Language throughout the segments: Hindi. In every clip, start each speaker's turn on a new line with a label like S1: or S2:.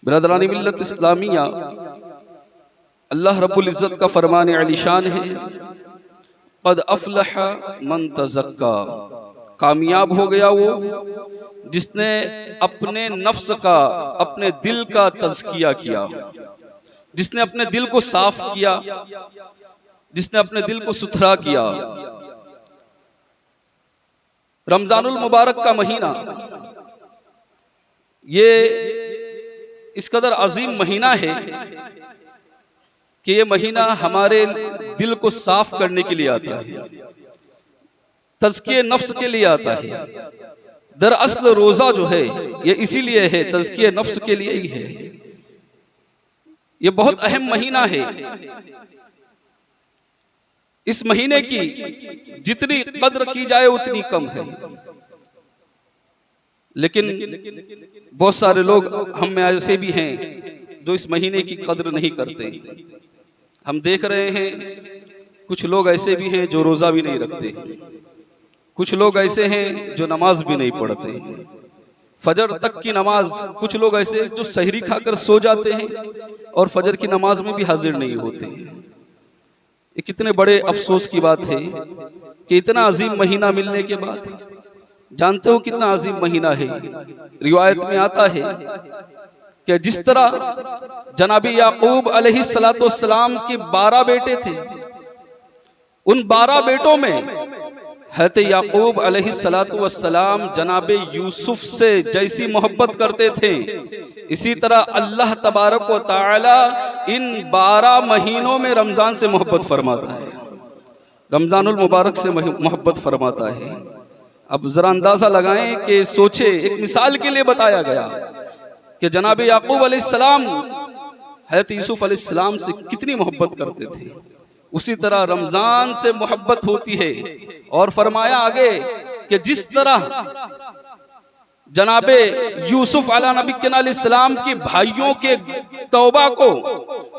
S1: बिरादरानी मिल्लत इस्लामिया, अल्लाह रब्बुल इज़्ज़त का फरमान अलीशान है, क़द अफ़लह मन तज़क्का, कामयाब हो गया वो जिसने अपने नफ्स का, अपने दिल का तज़किया किया, जिसने अपने दिल को साफ किया, जिसने अपने दिल को सुथरा किया। रमजानुल मुबारक का महीना ये इस कदर अजीम महीना है कि ये महीना हमारे दिल को साफ करने के लिए आता है, तज़किये नफ्स के लिए आता है। दरअसल रोजा जो है ये इसीलिए है, तज़किये नफ्स के लिए ही है। ये बहुत अहम महीना है। इस महीने की जितनी कद्र की जाए उतनी कम है, लेकिन बहुत सारे लोग हम में ऐसे भी हैं जो इस महीने की कद्र नहीं करते। हम देख रहे हैं कुछ लोग ऐसे भी हैं जो रोज़ा भी नहीं रखते, कुछ लोग ऐसे हैं जो नमाज भी नहीं पढ़ते, फजर तक की नमाज, कुछ लोग ऐसे जो सहरी खाकर सो जाते हैं और फजर की नमाज में भी हाजिर नहीं होते। ये कितने बड़े अफसोस की बात है कि इतना अजीम महीना मिलने के बाद, जानते हो कितना अजीम महीना है। रिवायत में आता है कि जिस तरह जनाबी याकूब अलैहिस्सलाम के 12 बेटे थे, उन 12 बेटों में हज़रत याकूब अलैहिस्सलाम जनाबे यूसुफ से जैसी मोहब्बत करते थे, इसी तरह अल्लाह तबारक व तआला इन 12 महीनों में रमज़ान से मोहब्बत फरमाता है, रमज़ानुल मुबारक से मोहब्बत फरमाता है। अब ज़रा अंदाज़ा लगाएं कि सोचे, एक मिसाल के लिए बताया गया कि जनाब याकूब अलैहिस्सलाम हज़रत यूसुफ अलैहिस्सलाम से कितनी मोहब्बत करते थे, उसी तरह रमज़ान से मोहब्बत होती है। और फरमाया आगे कि जिस तरह जनाबे यूसुफ अलैहिस्सलाम की भाइयों के तौबा को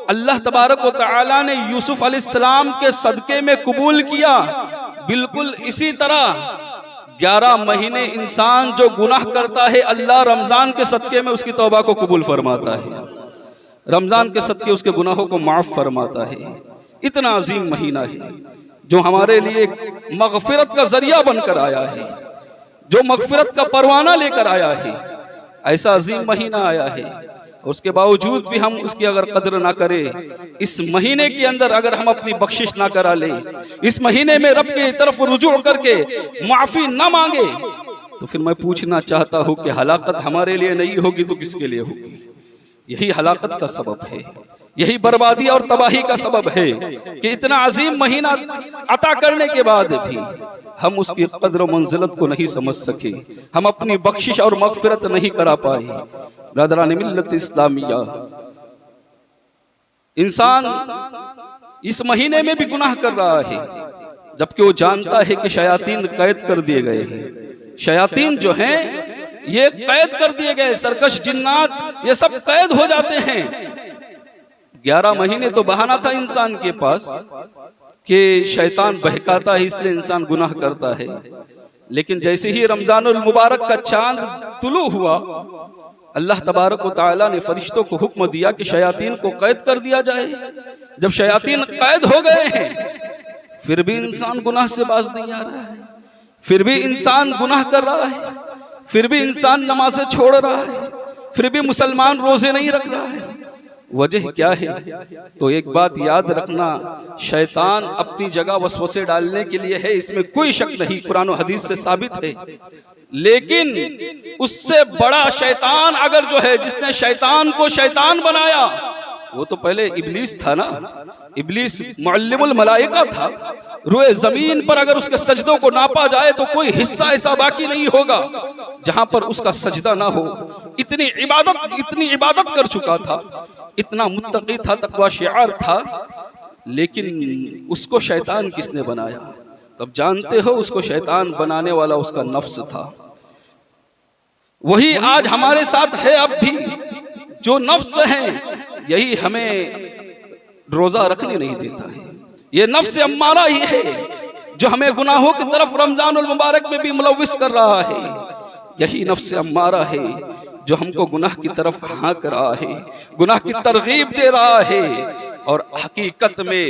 S1: अल्लाह तबारक व तआला ने यूसुफ अलैहिस्सलाम के सदक़े में कबूल किया, बिल्कुल इसी तरह 11 महीने इंसान जो गुनाह करता है, अल्लाह रमज़ान के सदक़े में उसकी तौबा को कबूल फरमाता है, रमज़ान के सदक़े उसके गुनाहों को माफ़ फरमाता है। इतना अजीम महीना है जो हमारे लिए मग़फ़िरत का ज़रिया बनकर आया है, जो मग़फ़िरत का परवाना लेकर आया है। ऐसा अजीम महीना आया है, उसके बावजूद भी हम उसकी अगर कद्र ना करें, इस महीने के अंदर अगर हम अपनी बख्शिश ना करा लें, इस महीने में रब की तरफ रुजू करके माफ़ी ना मांगे, तो फिर मैं पूछना चाहता हूँ कि हलाकत हमारे लिए नहीं होगी तो किसके लिए होगी? यही हलाकत का सबब है, यही बर्बादी और तबाही का सबब है कि इतना अजीम महीना अता करने के बाद भी हम उसकी कद्र मंजिलत को नहीं समझ सके, हम अपनी बख्शिश और मग़फ़िरत नहीं करा पाए। बिरादरान मिल्लत इस्लामिया, इंसान इस महीने में भी गुनाह कर रहा है जबकि वो जानता है कि शयातीन कैद कर दिए गए हैं। शयातीन जो हैं ये कैद कर दिए गए, सरकश जिन्नात ये सब कैद हो जाते हैं। 11 महीने तो बहाना था इंसान के पास कि शैतान बहकाता है इसलिए इंसान गुनाह करता है, लेकिन जैसे ही रमजानुल मुबारक का चांद तुलू हुआ, अल्लाह तबारक व तआला ने फरिश्तों को हुक्म दिया कि शयातीन को कैद कर दिया जाए। जब शयातीन कैद हो गए हैं, फिर भी इंसान गुनाह से बाज नहीं आ रहा है, फिर भी इंसान गुनाह कर रहा है, फिर भी इंसान नमाज़ें छोड़ रहा है, फिर भी मुसलमान रोजे नहीं रख रहा है। वजह क्या है? तो एक बात याद रखना, शैतान अपनी जगह वसवसे डालने के लिए है, इसमें कोई शक नहीं, कुरान और हदीस से साबित है। लेकिन उससे बड़ा शैतान अगर जो है, जिसने शैतान को शैतान बनाया, वो तो पहले इब्लीस था ना। इब्लीस मुअल्लिमुल मलाइका था। रुए जमीन पर अगर उसके सजदों को नापा जाए तो कोई हिस्सा ऐसा बाकी नहीं होगा जहां पर उसका सजदा ना हो। इतनी इबादत कर चुका था, इतना मुत्तकी था, तकवा शिआर था, लेकिन उसको शैतान किसने बनाया? तब जानते हो उसको शैतान बनाने वाला उसका नफ्स था। वही आज हमारे साथ है। अब भी जो नफ्स है यही हमें रोजा रखने नहीं देता है। ये नफ्स अम्मारा ही है जो हमें गुनाहों की तरफ रमजानुल मुबारक में भी मुलव्विस कर रहा है। यही नफ्स अम्मारा है जो हमको गुनाह की तरफ हाँक रहा है, गुनाह की तरगीब दे रहा है। और हकीकत में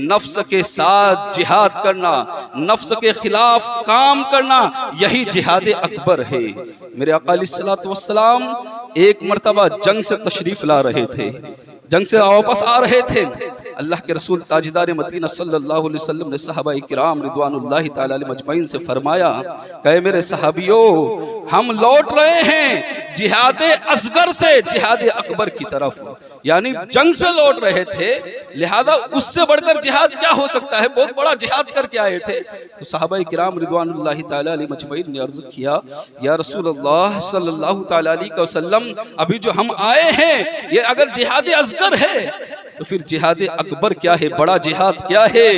S1: नफ्स के साथ जिहाद करना, नफ्स के खिलाफ काम करना, यही जिहाद अकबर है। मेरे आका अलैहिस्सलातु वस्सलाम एक मर्तबा जंग से तशरीफ ला रहे थे, जंग से वापस आ रहे थे। अल्लाह के रसूल ताजदार मदीना सल्लल्लाहु अलैहि वसल्लम ने सहाबाए किराम रिदवानुल्लाहि ताला अलैहिम अजमईन से फरमाया, कहे मेरे सहाबियों, हम लौट रहे हैं जिहाद असगर से जिहाद अकबर की तरफ, यानी जंग से लौट रहे थे, लिहाजा उससे बढ़कर जिहाद क्या हो सकता है, बहुत बड़ा जिहाद करके आए थे। तो सहाबाए किराम रिदवानुल्लाहि ताला अलैहिम अजमईन ने अर्ज किया, या रसूलल्लाह सल्लल्लाहु ताला अलैहि वसल्लम, अभी जो हम आए हैं ये अगर जिहाद असगर है तो फिर जिहाद अकबर क्या है, बड़ा जिहाद क्या है?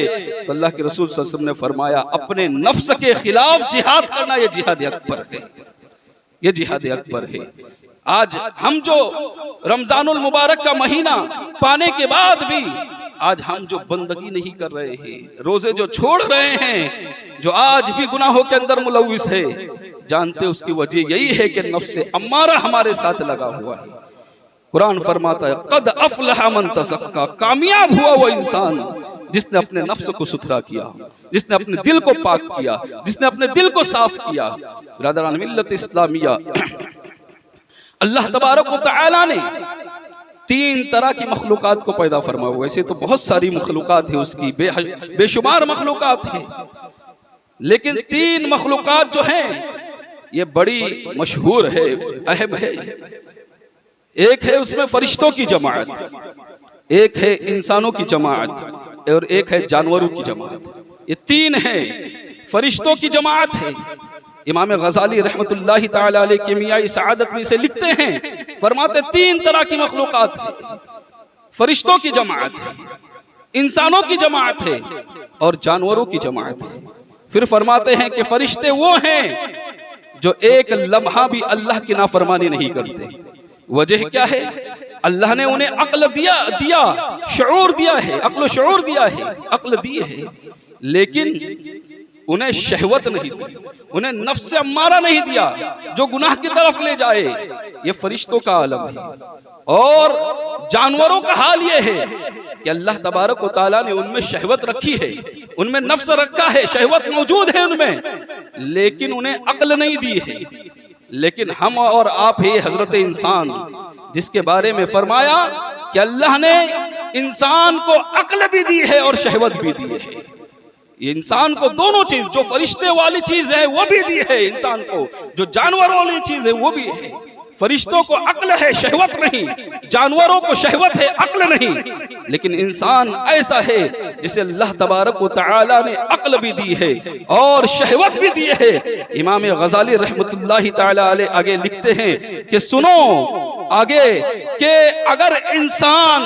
S1: तो अल्लाह के रसूल सल्लल्लाहु अलैहि वसल्लम ने फरमाया, अपने नफ्स के खिलाफ जिहाद करना ये जिहाद अकबर है, ये जिहाद अकबर है। आज हम जो रमजानुल मुबारक का महीना पाने के बाद भी आज हम जो बंदगी नहीं कर रहे हैं, रोजे जो छोड़ रहे हैं, जो आज भी गुनाहों के अंदर मुलव्विस है, जानते उसकी वजह यही है कि नफ्स अम्मारा हमारे साथ लगा हुआ है। कुरान फरमाता है, कद अफलह मन तज़क्का, कामयाब हुआ वो इंसान जिसने अपने नफ्स को सुथरा किया, जिसने अपने दिल को पाक किया, जिसने अपने दिल को साफ किया। बिरादरान मिल्लत इस्लामिया, अल्लाह तबारक व तआला ने 3 तरह की मखलूकात को पैदा फरमाया। वैसे तो बहुत सारी मखलूकात है उसकी, बेशुमार मखलूकात है, लेकिन 3 मखलूकात जो हैं ये बड़ी मशहूर है, अहम है। एक है उसमें फरिश्तों की जमात, एक है इंसानों की जमात, और एक है जानवरों की जमात। ये 3 है। फरिश्तों की जमात है, इमाम गजाली रहमतुल्लाहि ताला अलैहि किमियाई सआदत में से लिखते हैं, फरमाते 3 तरह की मखलूकात है। फरिश्तों की जमात है, इंसानों की जमात है, और जानवरों की जमात है। फिर फरमाते हैं कि फरिश्ते वो हैं जो एक लम्हा भी अल्लाह की नाफरमानी नहीं करते। वजह क्या है? अल्लाह ने उन्हें अक्ल दिया शऊर दिया है, अक्ल शऊर दिया है, अक्ल दी है, लेकिन उन्हें शहवत नहीं दी, उन्हें नफ्स अम्मारा नहीं दिया जो गुनाह की तरफ ले जाए। ये फरिश्तों का आलम है। और जानवरों का हाल ये है कि अल्लाह तबारक व तआला ने उनमें शहवत रखी है, उनमें नफ्स रखा है, शहवत मौजूद है उनमें, लेकिन उन्हें अक्ल नहीं दी है। लेकिन हम और आप ही हजरत इंसान, जिसके बारे में फरमाया कि अल्लाह ने इंसान को अक्ल भी दी है और शहवत भी दी है। इंसान को दोनों चीज, जो फरिश्ते वाली चीज है वो भी दी है इंसान को, जो जानवरों वाली चीज है वो भी है। फरिश्तों को अक्ल है, शहवत नहीं, जानवरों को शहवत है, अक्ल नहीं। लेकिन इंसान ऐसा है जिसे अल्लाह तबारक व तआला ने अक्ल भी दी है और शहवत भी दी है। इमाम गजाली रहमतुल्लाहि ताला अलैह आगे लिखते हैं कि सुनो आगे, कि अगर इंसान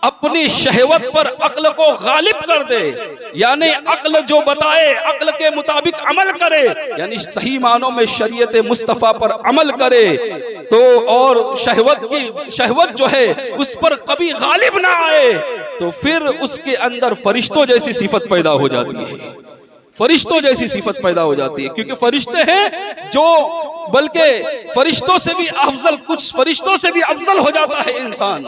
S1: अपनी शहवत पर अक्ल को गालिब कर दे, यानी अक्ल जो बताए अक्ल के मुताबिक अमल करे, यानी सही मानों में शरीयत मुस्तफ़ा पर अमल करे, तो और शहवत जो है उस पर कभी गालिब ना आए, तो फिर उसके अंदर फरिश्तों जैसी सिफत पैदा हो जाती है, फरिश्तों जैसी सिफत पैदा हो जाती है। क्योंकि फरिश्ते हैं जो, बल्कि फरिश्तों से भी अफजल, कुछ फरिश्तों से भी अफजल हो जाता है इंसान।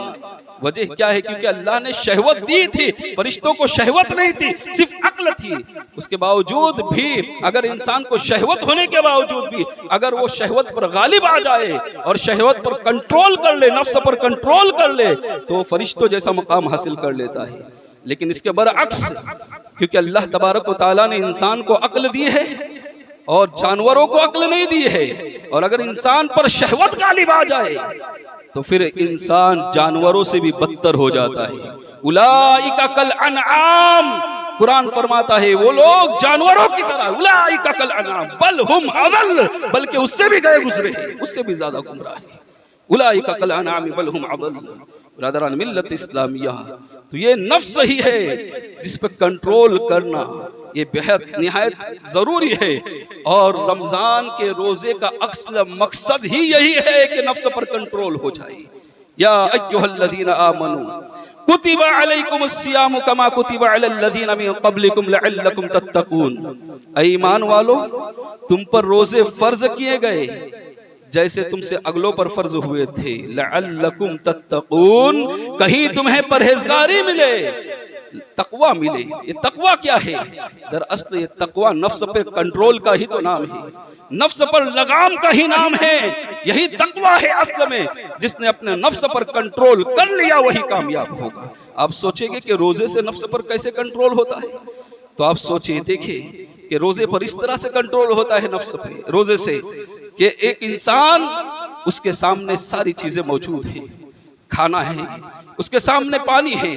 S1: वजह क्या है? क्योंकि अल्लाह ने शहवत दी थी, फरिश्तों को शहवत नहीं थी, सिर्फ अक्ल थी। उसके बावजूद भी अगर इंसान को शहवत होने के बावजूद भी अगर वो शहवत पर गालिब आ जाए और शहवत पर कंट्रोल कर ले, नफ्स पर कंट्रोल कर ले, तो फरिश्तों जैसा मकाम हासिल कर लेता है। लेकिन इसके बरअक्स, क्योंकि अल्लाह तबारक व तआला ने इंसान को अक्ल दी है और जानवरों को अक्ल नहीं दी है, और अगर इंसान पर शहवत गालिब आ जाए तो फिर इंसान जानवरों से भी बदतर हो जाता है। उलाइका कल अनआम, कुरान फरमाता है वो लोग जानवरों की तरह, उलाइका कल अनआम बल हुम अदल, बल्कि उससे भी गए गुजरे हैं, उससे भी ज्यादा गुमराह है। उलाइका कल अनआम बल हुम अदल। ब्रदरान मिल्लत इस्लामिया, तो ये नफ्स ही है जिस पर कंट्रोल करना ये बेहद निहायत जरूरी है। और रमजान के रोजे का असल मकसद ही यही है कि नफ्स पर कंट्रोल हो जाए। या अय्युहल्लज़ीना आमनू कुतिबा अलैकुमुस्सियामु कमा कुतिबा अलल्लज़ीना मिन क़ब्लिकुम लअल्लकुम तत्तक़ून। ऐ ईमान वालो, तुम पर रोजे फर्ज किए गए जैसे तुमसे अगलों पर फर्ज हुए थे, लअल्लकुम तत्तकून, कहीं तुम्हें परहेजगारी मिले, तकवा मिले। ये तकवा क्या है? दरअसल ये तकवा नफ्स पे कंट्रोल का ही तो नाम है, नफ्स पर लगाम का ही नाम है। यही तकवा है असल में। जिसने अपने नफ्स पर कंट्रोल कर लिया वही कामयाब होगा। आप सोचेंगे कि रोजे से नफ्स पर कैसे कंट्रोल होता है, तो आप सोचिए, देखिए कि रोजे पर इस तरह से कंट्रोल होता है नफ्स पे रोजे से कि एक इंसान, उसके सामने सारी चीजें मौजूद है, खाना है, उसके सामने पानी है,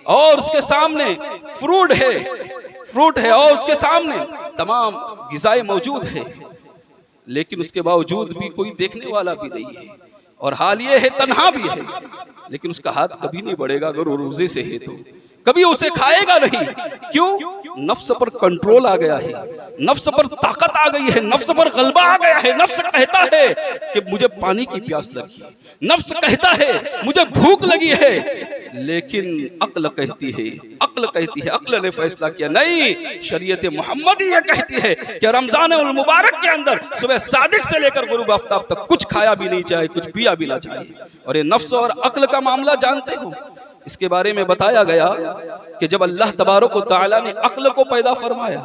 S1: और उसके सामने फ्रूट है, और उसके सामने तमाम ग़िज़ाएं मौजूद है, लेकिन उसके बावजूद भी कोई देखने वाला भी नहीं है, और हाल ये है तन्हा भी है, लेकिन उसका हाथ कभी नहीं बढ़ेगा अगर वो रोजे से है तो, कभी उसे खाएगा नहीं। क्यों? नफ्स पर कंट्रोल आ गया है, नफ्स पर ताकत आ गई है, नफ्स पर गलबा आ गया है। नफ्स कहता है कि मुझे पानी की प्यास लगी है, नफ्स कहता है मुझे भूख लगी है, लेकिन अक्ल कहती है, अक्ल ने फैसला किया नहीं, शरीयत मोहम्मदी ये कहती है कि रमजान उल मुबारक के अंदर सुबह सादिक से लेकर गुरूब आफ्ताब तक कुछ खाया भी नहीं चाहिए, कुछ पिया भी ना चाहिए। और ये नफ्स और अक्ल का मामला जानते हो, इसके बारे में बताया गया कि जब अल्लाह तबारक व तआला ने अक्ल को पैदा फरमाया,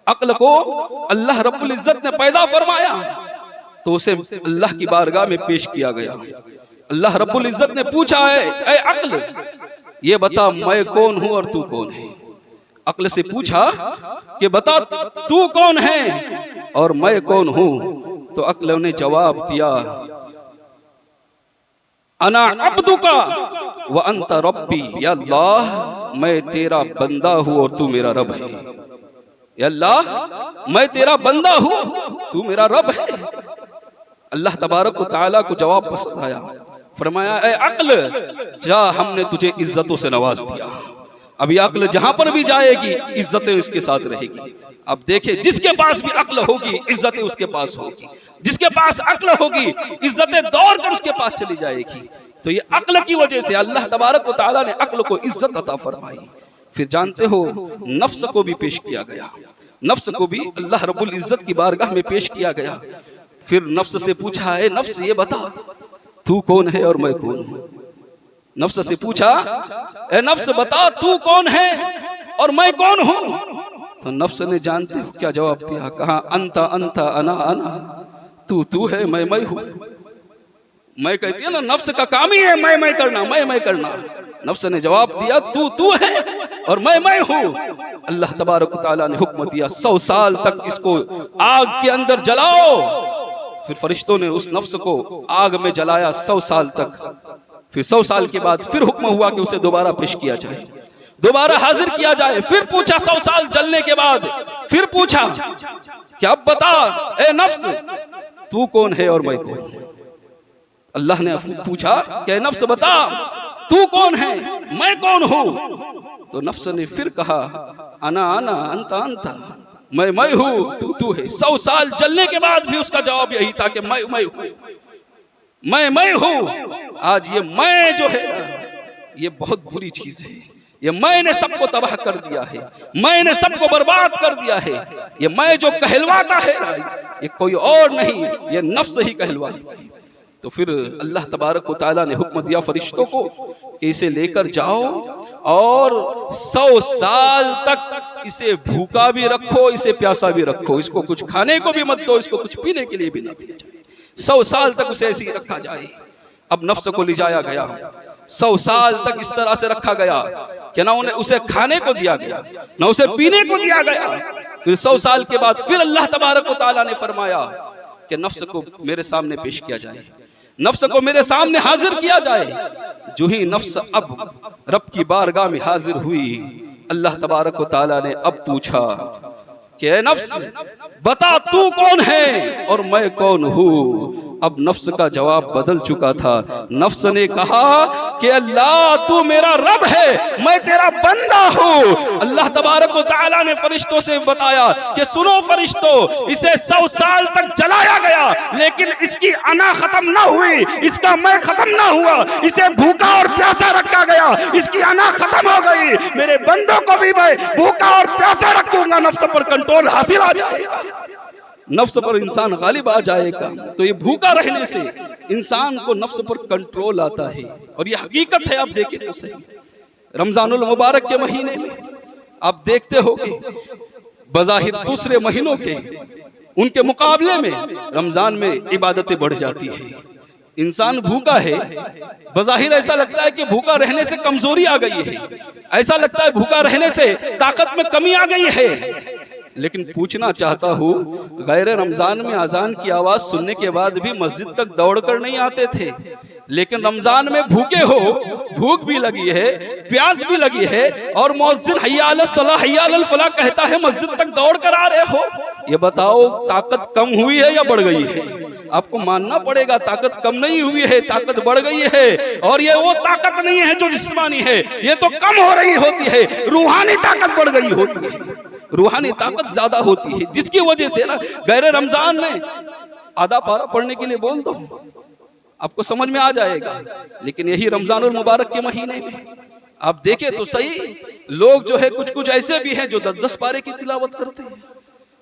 S1: अक्ल को अल्लाह रब्बुल इज्जत ने पैदा फरमाया, तो उसे अल्लाह की बारगाह में पेश किया गया। अल्लाह रब्बुल इज्जत ने पूछा है, ऐ अक्ल, ये बता मैं कौन हूं और तू कौन है। अक्ल से पूछा कि बता तू कौन है और मैं कौन हूं। तो अक्ल ने जवाब दिया, अना अब्दुका व अंत रब्बी, या अल्लाह मैं तेरा बंदा हूं और तू मेरा रब है। या अल्लाह मैं तेरा बंदा हूं, तू मेरा रब है। अल्लाह तबारक व तआला को जवाब पसंद आया, फरमाया ऐ अक्ल जा, हमने तुझे इज्जतों से नवाज दिया, अभी अक्ल जहां पर भी जाएगी इज्जतें उसके साथ रहेगी। अब देखे, जिसके पास भी अक्ल होगी इज्जतें उसके पास होगी, जिसके पास अक्ल होगी इज्जतें दौड़ कर उसके पास चली जाएगी। तो ये अक्ल की वजह से अल्लाह तबारक व तआला ने अक्ल को इज्जत अता फरमाई। फिर जानते हो नफ्स को भी पेश किया गया, नफ्स को भी अल्लाह रब्बुल इज्जत की बारगाह में पेश किया गया। फिर नफ्स से पूछा, है नफ्स ये बता तू कौन है और मैं कौन हूं। नफ्स से पूछा, ए नफ्स बता तू कौन है और मैं कौन हूं। तो नफ्स ने जानते हो क्या जवाब दिया, कहा अंता अंता अना अना, तू है मैं हूं। मैं कहती है ना, नफ्स का काम ही है मैं करना, मैं करना। नफ्स ने जवाब दिया तू है और मैं हूं। अल्लाह तबारक व तआला ने हुक्म दिया 100 साल तक इसको आग के अंदर जलाओ। फिर फरिश्तों ने उस नफ्स को आग में जलाया 100 साल तक। फिर 100 साल के बाद फिर हुक्म हुआ कि उसे दोबारा पेश किया जाए, दोबारा हाजिर किया जाए। फिर पूछा 100 साल जलने के बाद, फिर पूछा कि अब बता ए नफ्स तू कौन है और मैं कौन हूं। अल्लाह ने पूछा कि नफ्स बता तू कौन है मैं कौन हूं। तो नफ्स ने फिर कहा अना अना अंता अंता, मैं हूं तू है। 100 साल जलने के बाद भी उसका जवाब यही था कि मैं हूं, मैं हूं। आज ये मैं जो है ये बहुत बुरी चीज है। ये मैंने सबको तबाह कर दिया है, मैंने सबको बर्बाद कर दिया है। ये मैं जो कहलवाता है ये कोई और नहीं, ये नफ्स ही कहलवाता है। तो फिर अल्लाह तबारक व तआला ने हुक्म दिया फरिश्तों को कि इसे लेकर जाओ और 100 साल तक इसे भूखा भी रखो, इसे प्यासा भी रखो, इसको कुछ खाने को भी मत दो, इसको कुछ पीने के लिए भी न दिया जाए। 100 साल तक उसे ऐसे ही रखा जाए। अब नफ्स को ले जाया गया, 100 साल तक इस तरह से रखा गया कि ना उन्हें उसे खाने को दिया गया, ना उसे पीने को दिया गया। फिर 100 साल के बाद फिर अल्लाह तबारक व तआला ने फरमाया कि नफ्स को मेरे सामने पेश किया जाए, नफ्स को मेरे सामने हाजिर किया जाए। जो ही नफ्स अब रब की बारगाह में हाजिर हुई, अल्लाह तबारक व तआला ने अब पूछा कि ऐ नफ्स बता तू कौन है और मैं कौन हूं। अब नफ्स का जवाब बदल चुका था। नफ्स ने कहा कि अल्लाह तू मेरा रब है, मैं तेरा बंदा हूं। अल्लाह तबारक व तआला ने फरिश्तों से बताया कि सुनो फरिश्तों, इसे 100 साल तक जलाया गया लेकिन इसकी अना खत्म ना हुई, इसका मैं खत्म ना हुआ। इसे भूखा और प्यासा रखा गया, इसकी अना खत्म हो गई। मेरे बंदों को भी मैं भूखा और प्यासा रखूंगा, नफ्स पर कंट्रोल हासिल आ जाएगा। नफ्स पर इंसान गालिब आ जाएगा। तो ये भूखा रहने से इंसान को नफ्स पर कंट्रोल आता है, और ये हकीकत है। आप देखें तो सही, रमजानुल मुबारक के महीने में आप देखते होगे बज़ाहिर दूसरे महीनों के उनके मुकाबले में रमजान में इबादतें बढ़ जाती है। इंसान भूखा है, बज़ाहिर ऐसा लगता है कि भूखा रहने से कमजोरी आ गई है, ऐसा लगता है भूखा रहने से ताकत में कमी आ गई है। लेकिन पूछना चाहता हूँ, गैर रमजान में अजान की आवाज सुनने के बाद भी मस्जिद तक दौड़कर नहीं आते थे, लेकिन रमजान में भूखे हो, भूख भी लगी है, प्यास भी लगी है, और मुअज्जिन हय्या अलस सलाह हय्या अलल फलाह कहता है, मस्जिद तक दौड़ कर आ रहे हो। ये बताओ ताकत कम हुई है या बढ़ गई है? आपको मानना पड़ेगा ताकत कम नहीं हुई है, ताकत बढ़ गई है। और ये वो ताकत नहीं है जो जिस्मानी है, ये तो कम हो रही होती है, रूहानी ताकत बढ़ गई होती है, रूहानी ताकत ज्यादा होती है, जिसकी वजह से ना गैर रमजान में आधा पारा पढ़ने के लिए बोल दो, आपको समझ में आ जाएगा। लेकिन यही रमजानुल मुबारक के महीने में आप देखें तो सही, लोग जो है कुछ कुछ ऐसे भी हैं जो 10-10 पारे की तिलावत करते हैं,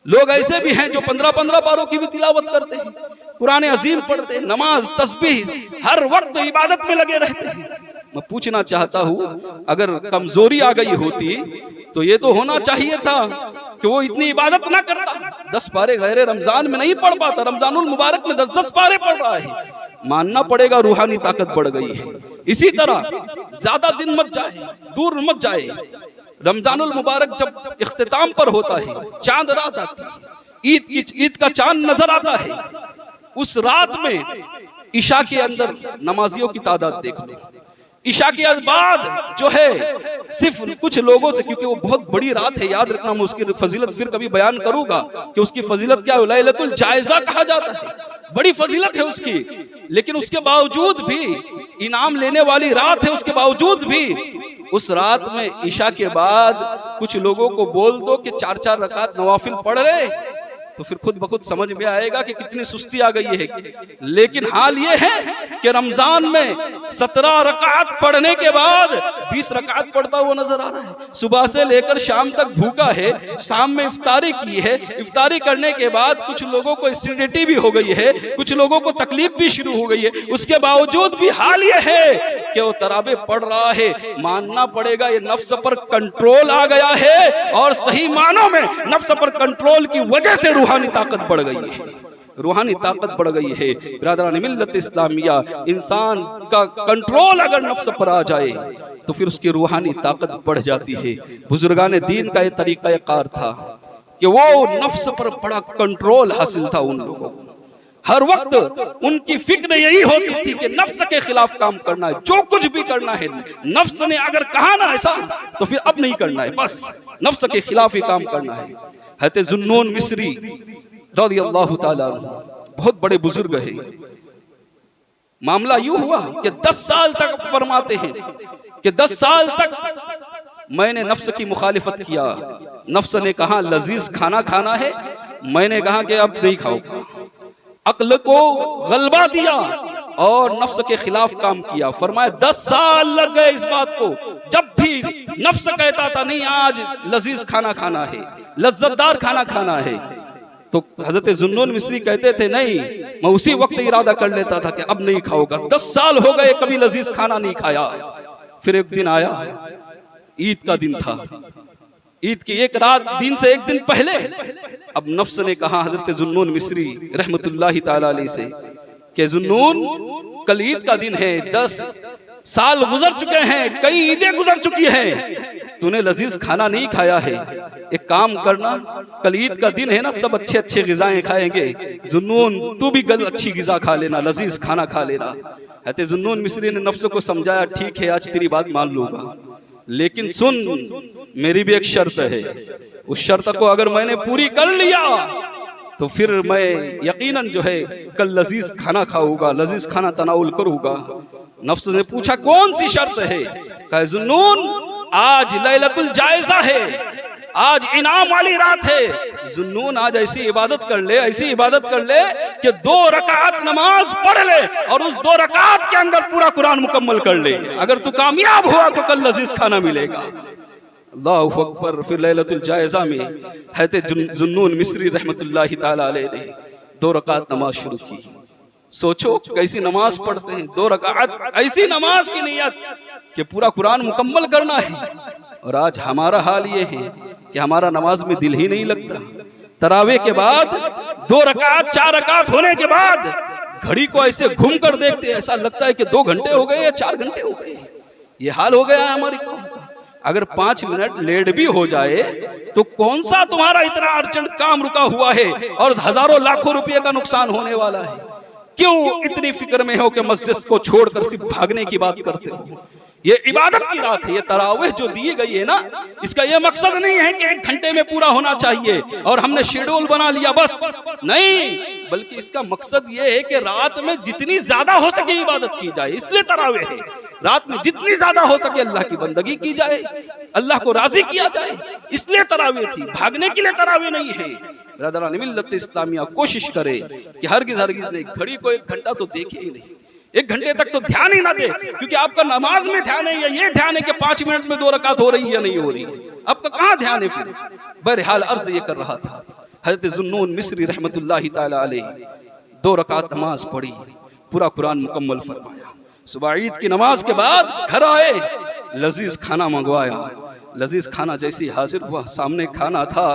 S1: लोग ऐसे भी हैं जो 15-15 पारों की भी तिलावत करते हैं, कुरान अजीम पढ़ते हैं, नमाज तस्बीह हर वक्त इबादत में लगे रहते हैं। मैं पूछना चाहता हूँ, अगर कमजोरी आ गई होती तो ये तो होना चाहिए था कि वो इतनी इबादत ना करता, 10 पारे गैर रमजान में नहीं पढ़ पाता, रमजानुल मुबारक में 10-10 पारे पढ़ रहा है। मानना पड़ेगा रूहानी ताकत बढ़ गई है। इसी तरह ज्यादा दिन मत जाए, दूर मत जाए, रमजानुल मुबारक जब इख्तिताम पर होता है, चांद रात आती है, ईद का चांद नजर आता है, उस रात में ईशा के अंदर नमाजियों की तादाद देख लो। ईशा के बाद जो है सिर्फ कुछ लोगों से, क्योंकि वो बहुत बड़ी रात है, याद रखना, मैं उसकी फजीलत फिर कभी बयान करूंगा कि उसकी फजीलत क्या है। लैलतुल जायजा कहा जाता है, बड़ी फजीलत है उसकी, लेकिन उसके बावजूद भी इनाम लेने वाली रात है, उसके बावजूद भी उस रात में ईशा के बाद कुछ लोगों को बोल दो कि 4-4 रकात नवाफिल पढ़ रहे, तो फिर खुद ब खुद समझ में आएगा कि कितनी सुस्ती आ गई है। लेकिन हाल ये है कि रमजान में 17 रकात पढ़ने के बाद 20 रकात पढ़ता हुआ नजर आ रहा है। सुबह से लेकर शाम तक भूखा है, शाम में इफ्तारी की है, इफ्तारी करने के बाद कुछ लोगों को एसिडिटी भी हो गई है, कुछ लोगों को तकलीफ भी शुरू हो गई है, उसके बावजूद भी हाल ये है कि वो तराबे पढ़ रहा है। मानना पड़ेगा ये नफ्स पर कंट्रोल आ गया है, और सही मानों में नफ्स पर कंट्रोल की वजह से रूहानी ताकत बढ़ गई है, रूहानी ताकत बढ़ गई है। बिरादरान मिल्लत इस्लामिया, इंसान का कंट्रोल अगर नफ्स पर आ जाए तो फिर उसकी रूहानी ताकत बढ़ जाती है। बुजुर्गान दीन का ये तरीका कार था कि वो नफ्स पर बड़ा कंट्रोल हासिल था उन लोगों को। हर वक्त उनकी फिक्र यही होती थी कि नफ्स के खिलाफ काम करना है, जो कुछ भी करना है नफ्स ने अगर कहा ना ऐसा तो फिर अब नहीं करना है, बस नफ्स के खिलाफ ही काम करना है। हज़रत ज़ुन्नून मिस्री रज़ियल्लाहु ताला बहुत बड़े बुजुर्ग है। मामला यूं हुआ कि 10 साल तक फरमाते हैं कि 10 साल तक मैंने नफ्स की मुखालिफत किया। नफ्स ने कहा लजीज खाना खाना है, मैंने कहा कि अब नहीं खाऊंगा। अक्ल को गलबा दिया और नफ्स के खिलाफ काम किया। फरमाया 10 साल लग गए इस बात को। जब भी नफ्स कहता था नहीं आज लजीज खाना खाना है, लज्जतदार खाना खाना है, तो हजरत ज़ुन्नून मिस्री कहते थे नहीं, मैं उसी वक्त इरादा कर लेता था कि अब नहीं खाऊंगा। 10 साल हो गए कभी लजीज खाना नहीं खाया। फिर एक दिन आया, ईद का दिन था, ईद की एक रात दिन से एक दिन पहले अब नफ्स ने कहा हजरत ज़ुन्नून मिस्री रहमतुल्लाहि ताला अलैहि से कि ज़ुन्नून कल ईद का दिन है, 10 साल गुजर चुके हैं, कई ईदें गुजर चुकी हैं, तूने लजीज खाना नहीं खाया है। एक काम करना, कल ईद का दिन है ना, सब अच्छे अच्छे गिजाएं खाएंगे, ज़ुन्नून तू भी अच्छी गिजा खा लेना, लजीज खाना खा लेना। हज़रत ज़ुन्नून मिस्री ने नफ्स को समझाया ठीक है आज तेरी बात मान लूंगा, लेकिन सुन मेरी भी एक शर्त है, उस शर्त को अगर मैंने पूरी कर लिया तो फिर मैं यकीनन जो है कल लजीज खाना खाऊंगा, लजीज खाना तनाउल करूंगा। नफ्स ने पूछा कौन सी शर्त है? कहा ज़ुन्नून आज लैलतुल जायजा है, आज इनाम वाली रात है। ज़ुन्नून आज ऐसी इबादत कर ले, ऐसी इबादत कर ले कि 2 रकात नमाज पढ़ ले और उस 2 रकात के अंदर पूरा कुरान मुकम्मल कर ले। अगर तू कामयाब हुआ तो कल लजीज खाना मिलेगा। अल्लाहु अकबर। फिर लैलतुल जायज़ा में हज़रत ज़ुन्नून मिस्री रहमतुल्लाहि ताला अलैह ने 2 रकात नमाज शुरू की। सोचो कैसी नमाज पढ़ते हैं, 2 रकात, ऐसी नमाज की नियत कि पूरा कुरान मुकम्मल करना है। और आज हमारा हाल ये है कि हमारा नमाज में दिल ही नहीं लगता। तरावे के बाद 2 रकात 4 रकात होने के बाद घड़ी को ऐसे घूम कर देखते हैं, ऐसा लगता है कि 2 घंटे हो गए या 4 घंटे हो गए। ये हाल हो गया है हमारी कौम का। अगर 5 मिनट लेट भी हो जाए तो कौन सा तुम्हारा इतना अर्जेंट काम रुका हुआ है और हजारों लाखों रुपए का नुकसान होने वाला है। क्यों इतनी फिक्र में हो कि मस्जिद को छोड़कर सिर्फ भागने की बात करते हो। ये इबादत की रात है। ये तरावीह जो दी गई है ना, इसका ये मकसद नहीं है कि 1 घंटे में पूरा होना चाहिए और हमने शेड्यूल बना लिया बस, नहीं, बल्कि इसका मकसद ये है कि रात में जितनी ज्यादा हो सके इबादत की जाए। इसलिए तरावीह है, रात में जितनी ज्यादा हो सके अल्लाह की बंदगी की जाए, अल्लाह को राजी किया जाए, इसलिए तरावीह थी। भागने के लिए तरावीह नहीं है। ब्रदरान मिल्लत इस्लामिया कोशिश करे कि हरगिज़ नहीं, घड़ी को 1 घंटा तो देखे ही नहीं, 1 घंटे तक तो ध्यान ही ना दे, क्योंकि आपका नमाज में ध्यान है या ये ध्यान है कि 5 मिनट में 2 रकात हो रही है या नहीं हो रही है, आपका कहाँ ध्यान है फिर। बहरहाल अर्ज ये कर रहा था, हज़रत ज़ुन्नून मिस्री रहमतुल्लाहि ताला अलैह 2 रकात नमाज पढ़ी, पूरा कुरान मुकम्मल फरमाया। सुबह ईद की नमाज के बाद घर आए, लजीज खाना मंगवाया। लजीज खाना जैसी हाजिर हुआ, सामने खाना था।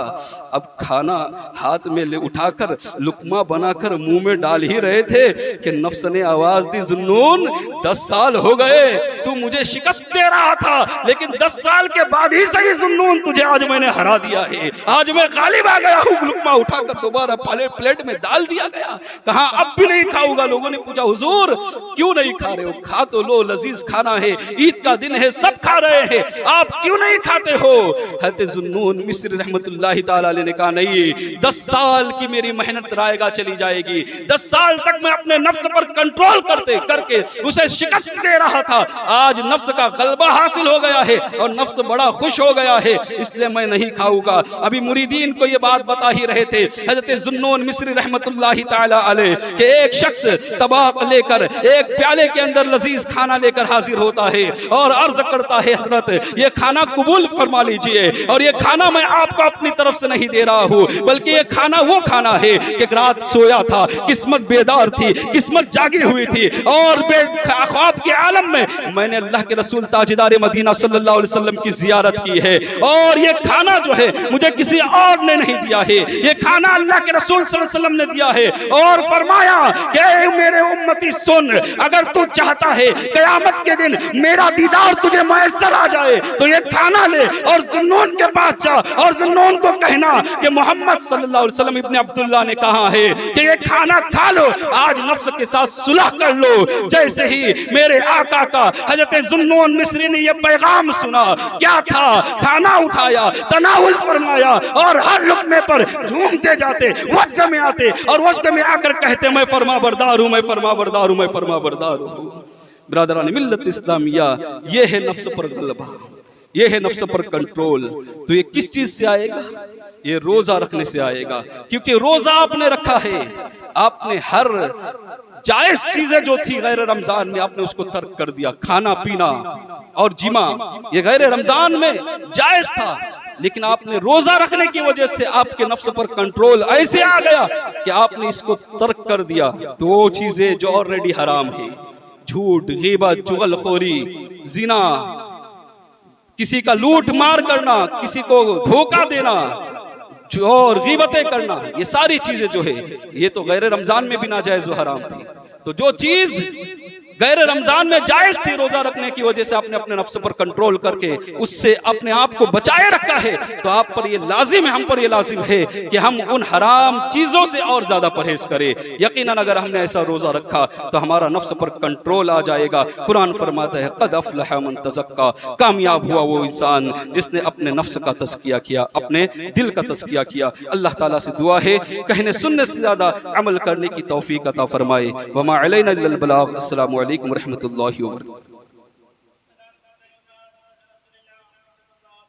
S1: अब खाना हाथ में ले उठाकर लुकमा बनाकर मुंह में डाल ही रहे थे कि नफ्स ने आवाज दी, ज़ुन्नून 10 साल हो गए तू मुझे शिकस्त दे रहा था, लेकिन 10 साल के बाद ही सही ज़ुन्नून तुझे आज मैंने हरा दिया है। आज मैं गालिब आ गया हूँ। लुकमा उठाकर दोबारा प्लेट में डाल दिया गया। कहा अब भी नहीं खाऊंगा। लोगों ने पूछा हुजूर क्यों नहीं खा रहे हो? खा तो लो, लजीज खाना है, ईद का दिन है, सब खा रहे हैं, आप क्यों नहीं खाते हो? हज़रत ज़ुन्नून मिस्री रहमतुल्लाहि ताला अलैह ने कहा नहीं, 10 साल की मेरी मेहनत रायगा चली जाएगी। 10 साल तक मैं अपने नफ्स पर कंट्रोल करके उसे शिकस्त दे रहा था। आज नफ्स का गलबा हासिल हो गया है और नफ्स बड़ा खुश हो गया है, इसलिए मैं नहीं खाऊंगा। अभी मुरीदीन को ये बात बता ही रहे थे हज़रत ज़ुन्नून मिस्री रहमतुल्लाहि ताला अलैह कि एक शख्स तबाक लेकर एक प्याले के अंदर लजीज खाना लेकर हाजिर होता है और अर्ज करता है हजरत ये खाना कबूल फरमा लीजिए, और ये खाना मैं आपको अपनी तरफ से नहीं दे रहा हूँ, बल्कि ये खाना वो खाना है कि रात सोया था, किस्मत बेदार थी, किस्मत जागी हुई थी और ख्वाब के आलम में मैंने अल्लाह के रसूल ताजदार मदीना सल्लल्लाहु अलैहि वसल्लम की जियारत की है, और ये खाना जो है मुझे किसी और ने नहीं दिया है, ये खाना अल्लाह के रसूल सल्लल्लाहु अलैहि वसल्लम ने दिया है। और फरमाया कि मेरे उम्मती सुन, अगर तू चाहता है क़यामत के दिन मेरा दीदार तुझे मैसर आ जाए तो ये खाना ले और ज़ुन्नून के पास जा और ज़ुन्नून को कहना कि मोहम्मद सल्लल्लाहु अलैहि वसल्लम इब्ने अब्दुल्लाह ने कहा है कि ये खाना खा लो, आज नफ्स के साथ सुलह कर लो। जैसे ही मेरे आका का हज़रत ज़ुन्नून मिस्री ने ये पैगाम सुना, क्या था, खाना उठाया, तनाउल फरमाया और हर लुक़मे पर झूमते जाते, वजद में आते और वजद में आकर कहते मैं फरमा बरदार हूँ, मैं फरमा बरदार हूँ, मैं फरमा बरदार हूँ। बिरादरान मिल्लत इस्लामिया, ये है नफ्स पर गलबा, ये है नफ्स पर कंट्रोल। तो ये किस चीज से आएगा? ये रोजा रखने से आएगा, क्योंकि रोजा आपने रखा है, आपने हर जायज चीजें जो थी गैर रमजान में आपने उसको तर्क कर दिया। खाना पीना और जिमा ये गैर रमजान में जायज था, लेकिन आपने रोजा रखने की वजह से आपके नफ्स पर कंट्रोल ऐसे आ गया कि आपने इसको तर्क कर दिया। तो वो चीजें जो ऑलरेडी हराम है, झूठ, गीबत, चुगलखोरी, जिना, किसी का लूट मार करना, किसी को धोखा देना और गीबतें करना, ये सारी चीजें जो है ये तो गैर रमजान में भी नाजायज व हराम थी। तो जो चीज गैर रमजान में जायज थी, रोजा रखने की वजह से आपने अपने नफ्स पर कंट्रोल करके उससे अपने आप को बचाए रखा है, तो आप पर ये लाजिम है, हम पर ये लाजिम है कि हम उन हराम चीजों से और ज्यादा परहेज करें। यकीनन अगर हमने ऐसा रोजा रखा तो हमारा नफ्स पर कंट्रोल आ जाएगा। कुरान फरमाता है क़द अफ़लह मन तज़क्का, कामयाब हुआ वो इंसान जिसने अपने नफ्स का तज़किया किया, अपने दिल का तज़किया किया। अल्लाह ताला से दुआ है कहने सुनने से ज्यादा अमल करने की तौफीक अता फरमाए। वमा अलैना इल्लल बलाग। अस्सलामु अलैकुम व रहमतुल्लाहि व बरकातहू।